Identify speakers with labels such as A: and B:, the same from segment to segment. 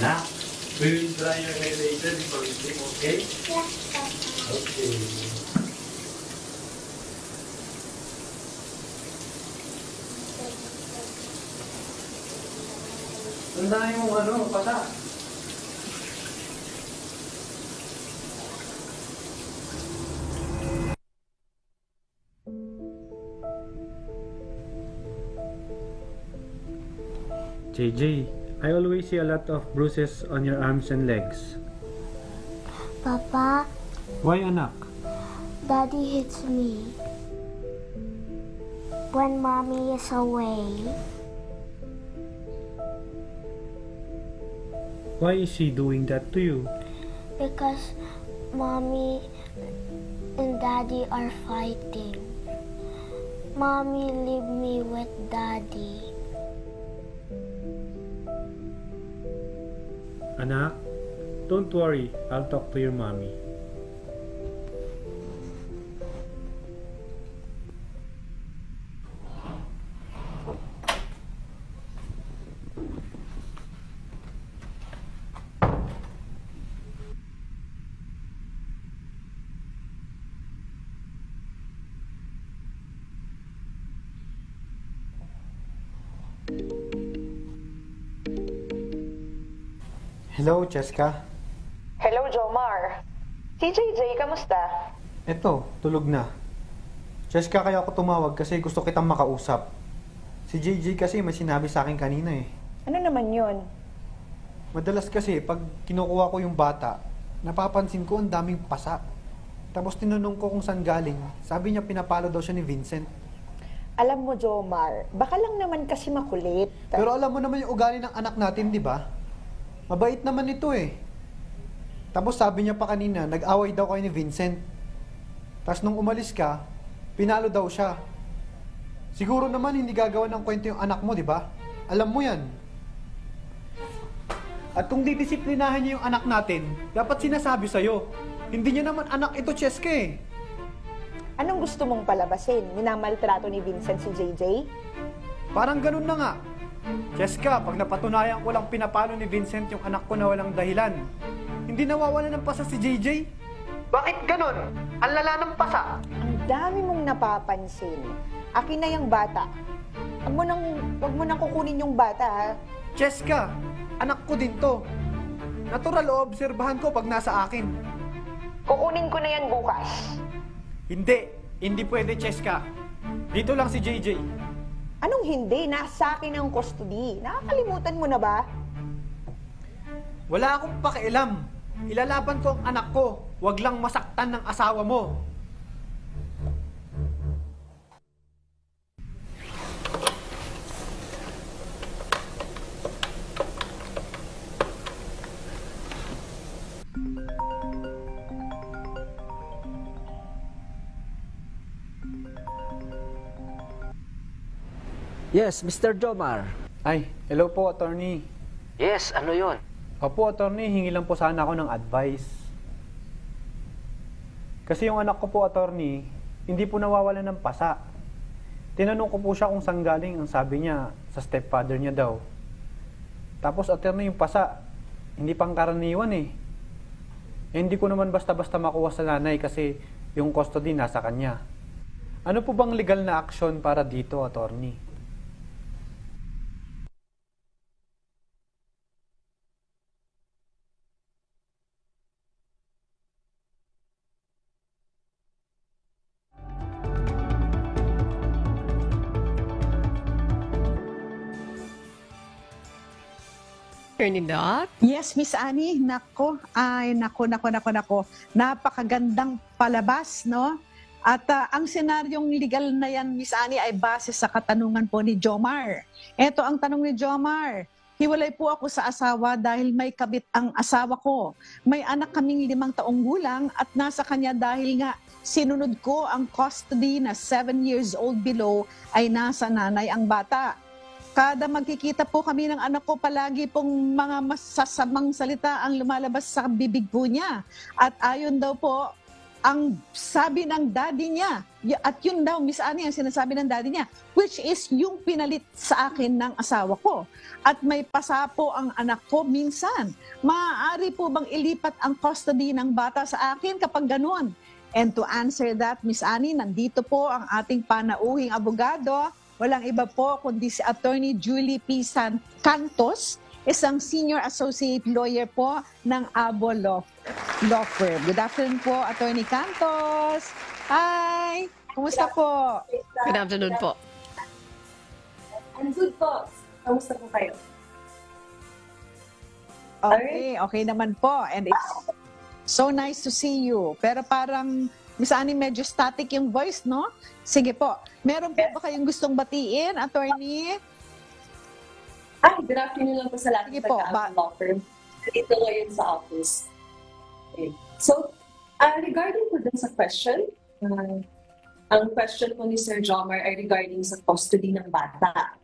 A: Anak, we will dry your hair later before we sleep, okay?
B: Yes, Papa.
A: Okay. Tandaan mo pata. JJ, I always see a lot of bruises on your arms and legs.
B: Papa,
A: Why, anak?
B: Daddy hits me when Mommy is away.
A: Why is he doing that to you?
B: Because Mommy and Daddy are fighting. Mommy leave me with Daddy.
A: Anak, don't worry. I'll talk to your mommy. Hello, Cheska.
C: Hello, Jomar. Si JJ, kamusta?
A: Eto, tulog na. Cheska, kaya ako tumawag kasi gusto kitang makausap. Si JJ kasi may sinabi sa akin kanina eh.
C: Ano naman yun?
A: Madalas kasi pag kinukuha ko yung bata, napapansin ko ang daming pasa. Tapos tinanong ko kung saan galing. Sabi niya pinapalo daw siya ni Vincent.
C: Alam mo, Jomar, baka lang naman kasi makulit.
A: Pero alam mo naman yung ugali ng anak natin, di ba? Mabait naman ito eh. Tapos sabi niya pa kanina, nag-away daw kayo ni Vincent. Tapos nung umalis ka, pinalo daw siya. Siguro naman hindi gagawa ng kwento yung anak mo, di ba? Alam mo yan. At kung didisiplinahan niya yung anak natin, dapat sinasabi sa'yo. Hindi niya naman anak ito, Cheska eh.
C: Anong gusto mong palabasin? Minamaltrato ni Vincent si JJ?
A: Parang ganun na nga. Cheska, pag napatunayan ko lang pinapalo ni Vincent yung anak ko na walang dahilan, hindi nawawala ng pasa si JJ? Bakit ganun? Ang lala ng pasa.
C: Ang dami mong napapansin. Akin na yung bata. Wag mo nang kukunin yung bata, ha?
A: Cheska, anak ko din to. Natural o obserbahan ko pag nasa akin.
C: Kukunin ko na yan bukas.
A: Hindi pwede, Cheska. Dito lang si JJ.
C: Anong hindi? Nasa akin ang custody. Nakakalimutan mo na ba?
A: Wala akong pakialam. Ilalaban ko ang anak ko. Huwag lang masaktan ng asawa mo.
D: Yes, Mr. Jomar.
A: Ay, hello po, attorney.
D: Yes, ano yon?
A: Opo, attorney, hingi lang po sana ako ng advice. Kasi yung anak ko po, attorney, hindi po nawawalan ng pasa. Tinanong ko po siya kung saan galing, ang sabi niya, sa stepfather niya daw. Tapos, attorney, yung pasa, hindi pangkaraniwan eh. Hindi ko naman basta-basta makuha sa nanay kasi yung custody nasa kanya. Ano po bang legal na aksyon para dito, attorney?
E: Trinidad?
F: Yes, Miss Annie. Nako. Ay, nako. Napakagandang palabas, no? At ang senaryong legal na yan, Miss Annie, ay base sa katanungan po ni Jomar. Ito ang tanong ni Jomar. Hiwalay po ako sa asawa dahil may kabit ang asawa ko. May anak kaming 5 taong gulang at nasa kanya dahil nga sinunod ko ang custody na 7 years old below ay nasa nanay ang bata. Kada magkikita po kami ng anak ko, palagi pong mga masasamang salita ang lumalabas sa bibig po niya. At ayon daw po, ang sabi ng daddy niya, at yun daw, Miss Annie, ang sinasabi ng daddy niya, which is yung pinalit sa akin ng asawa ko. At may pasapo ang anak ko minsan. Maaari po bang ilipat ang custody ng bata sa akin kapag ganoon? And to answer that, Miss Annie, nandito po ang ating panauhing abogado. Walang iba po kundi si Attorney Julie P. Cantos, isang senior associate lawyer po ng Abo Law Firm. Good afternoon po, Attorney Cantos. Hi! Kumusta po?
E: Good afternoon po.
G: I'm good po. Kamusta po kayo?
F: Okay naman po. And it's so nice to see you. Pero parang, Miss Annie, medyo static yung voice, no? Sige po. Meron po ba kayong gustong batiin, Attorney?
G: Hi, good afternoon lang po sa lahat
F: Sige
G: ng
F: po,
G: taga-Abo Law Firm. Dito ngayon sa office. Okay. So, regarding po dun sa question, ang question po ni Sir Jomar ay regarding sa custody ng bata.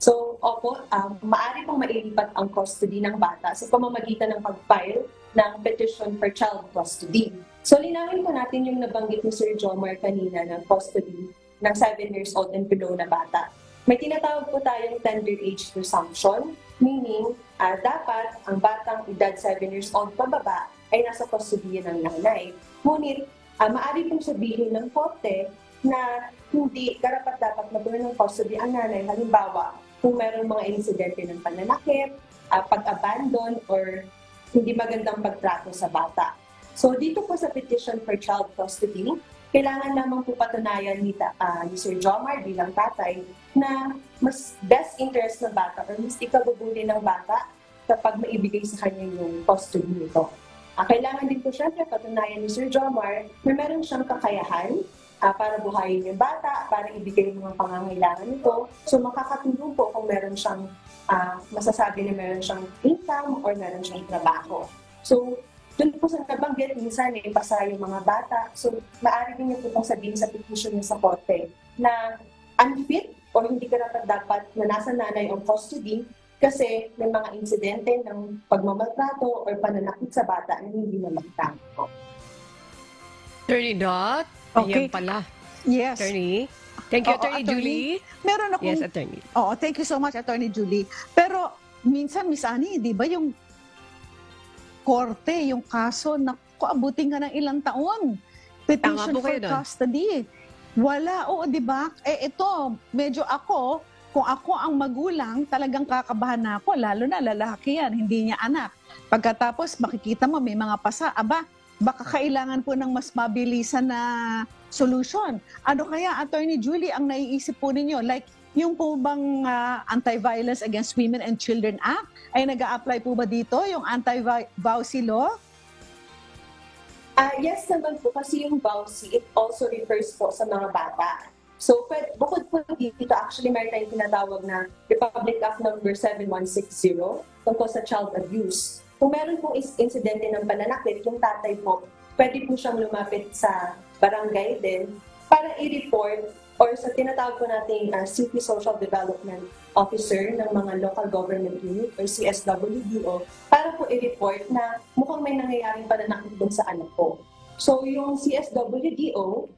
G: So, opo, maaari pong mailipat ang custody ng bata sa pamamagitan ng pag-file ng petition for child custody. So, linawin po natin yung nabanggit ni Sir Jomar kanina ng custody ng 7 years old and below na bata. May tinatawag po tayong tender age presumption, meaning dapat ang batang edad 7 years old pababa ay nasa custody ng nanay. Ngunit, maaari pong sabihin ng korte na hindi karapat-dapat na ng custody ang nanay. Halimbawa, kung meron mga insidente ng pananakit, pag-abandon, or hindi magandang pagtrato sa bata. So dito po sa petition for child custody, kailangan lamang po patunayan ni Sir Jomar bilang tatay na mas best interest ng bata or mas ikabubuti ng bata kapag maibigay sa kanya yung custody nito. Kailangan din po syempre patunayan ni Sir Jomar na meron siyang kakayahan para buhayin yung bata, para ibigay yung mga pangangailangan nito. So makakatulong po kung meron siyang masasabi na meron siyang income or meron siyang trabaho. So doon po sa nabanggit, minsan pasa yung mga bata. So, maaari din niyo po pong sabihin sa petition niya sa korte na unfit o hindi dapat na nasa nanay ang custody kasi may mga insidente ng pagmamaltrato o pananakit sa bata na hindi na magtango.
E: Attorney Dot?
F: Okay.
E: Ayan pala.
F: Yes.
E: Attorney? Thank you,
F: Oo,
E: Attorney Julie.
F: Meron akong...
E: Yes, Attorney.
F: Oo, thank you so much, Attorney Julie. Pero minsan, Miss Annie, di ba yung korte, yung kaso, abutin ka ng ilang taon. Petition
E: po
F: for
E: kayo doon.
F: custody. Wala, oo, di ba? Ito, medyo ako, kung ako ang magulang, talagang kakabahan na ako, lalo na lalaki yan, hindi niya anak. Pagkatapos, makikita mo, may mga pasa, baka kailangan po ng mas mabilisan na solution. Ano kaya, Attorney Julie, ang naiisip po ninyo? Like, yung po bang Anti-Violence Against Women and Children Act ay nag-a-apply po ba dito, yung anti-VAUSI law?
G: Yes naman po, kasi yung VAUSI, it also refers po sa mga bata. So, bukod po dito, actually, meron tayong tinatawag na Republic Act number 7160 tungkol sa child abuse. Kung meron pong insidente ng pananakit, yung tatay po, pwede po siyang lumapit sa barangay din para i-report or sa tinatawag po nating City Social Development Officer ng mga Local Government Unit or CSWDO para po i-report na mukhang may nangyayaring pananakit dun sa anak ko. So yung CSWDO,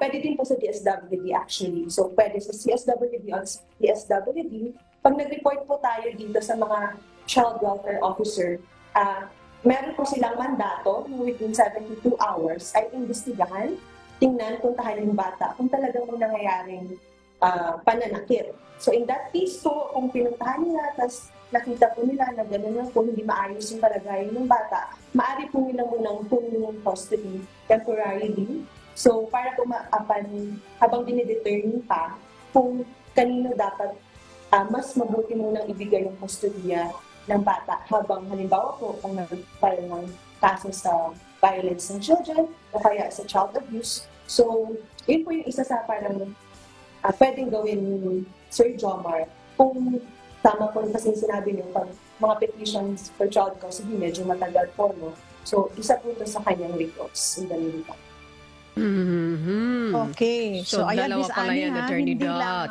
G: pwede din po sa DSWD actually. So pwede sa CSWD o DSWD. Pag nag-report po tayo dito sa mga Child Welfare Officer, meron po silang mandato within 72 hours ay imbestigahan, tingnan, puntahan yung bata kung talagang may nangyayaring pananakit. So in that case po, kung pinuntahan nila, tapos nakita po nila na gano'n lang po, hindi maayos yung kalagayan ng bata, maaari po nila munang kunin yung custody temporarily. So para po habang dinidetermine pa kung kanino dapat mas mabuti munang ibigay yung custodiya ng bata habang halimbawa po kung nag-file ng kaso sa violence ng children o kaya sa child abuse. So, yun po yung isa sa parang pwedeng gawin ni Sir Jomar kung tama po kasi sinabi niyo pag mga petitions for child custody medyo matagal po, no? So, isa po ito sa kanyang recourse in the meantime.
E: Mm-hmm.
F: Okay.
E: So,
F: ayan,
E: dalawa
F: Miss
E: pala
F: Annie,
E: yan,
F: ha,
E: Attorney
F: hindi
E: Dot.
F: lang.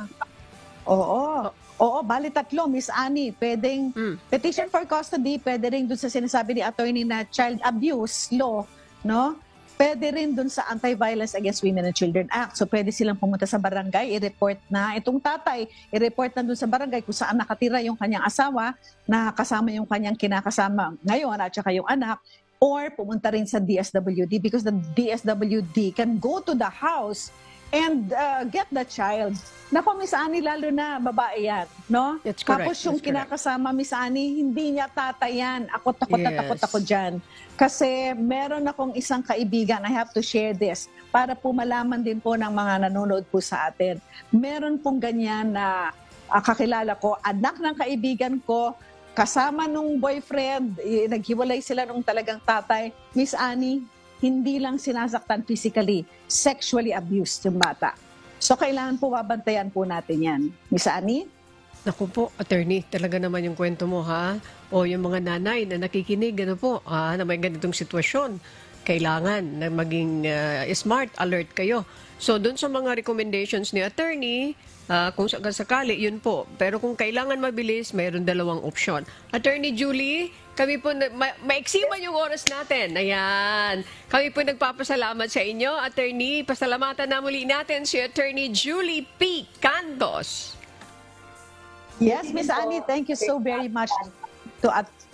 F: Oo, bali tatlo, Miss Annie. Pwedeng petition for custody, pwede rin dun sa sinasabi ni attorney na child abuse law, no? pwede rin dun sa Anti-Violence Against Women and Children Act. So pwede silang pumunta sa barangay, i-report na itong tatay, i-report na dun sa barangay kung saan nakatira yung kanyang asawa, na kasama yung kanyang kinakasama ngayon at saka yung anak, or pumunta rin sa DSWD because the DSWD can go to the house and get the child. Nako, Miss Annie, lalo na babae yan, no?
E: That's correct.
F: Tapos yung
E: That's correct.
F: kinakasama, Miss Annie, hindi niya tatay yan. Ako takot na
E: Yes.
F: takot ako dyan. Kasi meron akong isang kaibigan, I have to share this, para po malaman din po ng mga nanonood po sa atin. Meron pong ganyan na kakilala ko, anak ng kaibigan ko, kasama nung boyfriend, naghiwalay sila nung talagang tatay. Miss Annie, hindi lang sinasaktan physically, sexually abused yung bata. So kailangan po babantayan po natin yan. Miss Annie?
E: Naku po, attorney, talaga naman yung kwento mo, ha? O yung mga nanay na nakikinig, ano po, na may ganitong sitwasyon. Kailangan na maging smart, alert kayo. So, dun sa mga recommendations ni attorney, kung sakali, yun po. Pero kung kailangan mabilis, mayroon dalawang opsyon. Attorney Julie, kami po, maiksi man yung oras natin. Ayan. Kami po nagpapasalamat sa inyo, attorney. Pasalamatan na muli natin si Attorney Julie P. Cantos.
F: Yes, Miss Annie, thank you so very much.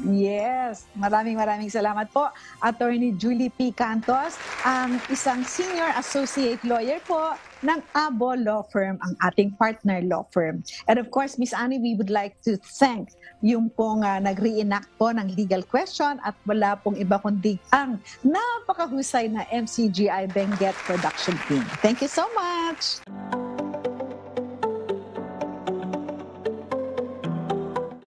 F: Yes, maraming salamat po. Attorney Julie P. Cantos, ang isang senior associate lawyer po ng Abo Law Firm, ang ating partner law firm. And of course, Miss Annie, we would like to thank yung pong nag-reenact po ng legal question at wala pong iba kundi ang napakahusay na MCGI Benguet production team. Thank you so much.